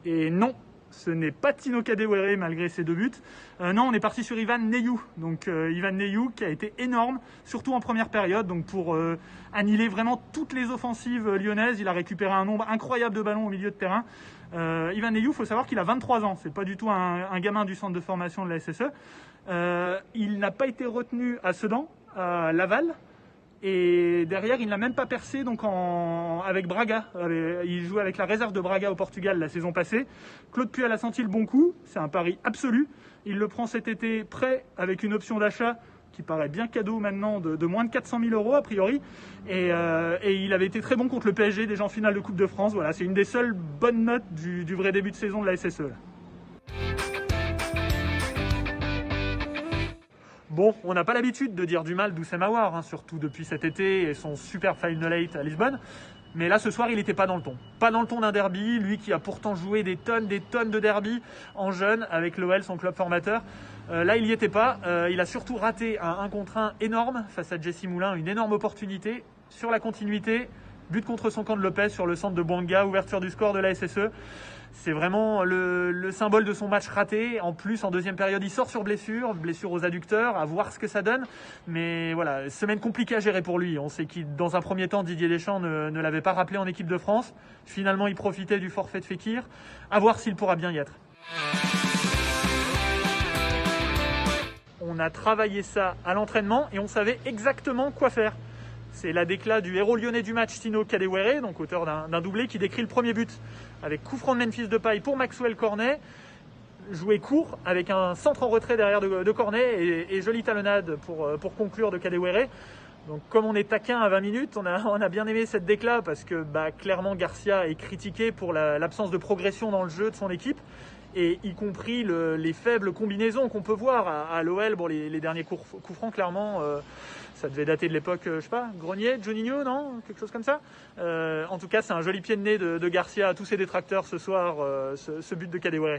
Et non, ce n'est pas Tino Kadewere malgré ses 2 buts. Non, on est parti sur Ivan Neyou. Donc Ivan Neyou qui a été énorme, surtout en première période. Donc pour annihiler vraiment toutes les offensives lyonnaises, il a récupéré un nombre incroyable de ballons au milieu de terrain. Ivan Neyou, il faut savoir qu'il a 23 ans. C'est pas du tout un gamin du centre de formation de la SSE. Il n'a pas été retenu à Sedan, à Laval. Et derrière, il n'a même pas percé donc avec Braga. Il joue avec la réserve de Braga au Portugal la saison passée. Claude Puel a senti le bon coup. C'est un pari absolu. Il le prend cet été prêt avec une option d'achat qui paraît bien cadeau maintenant de moins de 400 000 € a priori. Et il avait été très bon contre le PSG déjà en finale de Coupe de France. Voilà, c'est une des seules bonnes notes du vrai début de saison de la SSE. Là. Bon, on n'a pas l'habitude de dire du mal d'Oussem Aouar, hein, surtout depuis cet été et son super Final 8 à Lisbonne. Mais là, ce soir, il n'était pas dans le ton. Pas dans le ton d'un derby, lui qui a pourtant joué des tonnes de derby en jeune avec l'OL, son club formateur. Là, il n'y était pas. Il a surtout raté un 1 contre 1 énorme face à Jesse Moulin, une énorme opportunité sur la continuité. But contre son camp de Lopez sur le centre de Bouanga, ouverture du score de la SSE. C'est vraiment le symbole de son match raté. En plus, en deuxième période, il sort sur blessure aux adducteurs, à voir ce que ça donne. Mais voilà, semaine compliquée à gérer pour lui. On sait qu'il, dans un premier temps, Didier Deschamps ne l'avait pas rappelé en équipe de France. Finalement, il profitait du forfait de Fekir. À voir s'il pourra bien y être. On a travaillé ça à l'entraînement et on savait exactement quoi faire. C'est la déclat du héros lyonnais du match, Tino Kadewere, donc auteur d'un doublé, qui décrit le premier but avec coup franc de Memphis Depay pour Maxwell Cornet, joué court avec un centre en retrait derrière de Cornet et jolie talonnade pour conclure de Kadewere. Donc comme on est taquin à 20 minutes, on a bien aimé cette déclat parce que clairement Garcia est critiqué pour l'absence de progression dans le jeu de son équipe. Et y compris les faibles combinaisons qu'on peut voir à l'OL. Bon, les derniers coups francs, clairement, ça devait dater de l'époque, je sais pas, Grenier, Juninho, non? Quelque chose comme ça. En tout cas, c'est un joli pied de nez de Garcia à tous ses détracteurs ce soir, ce but de Kadewere.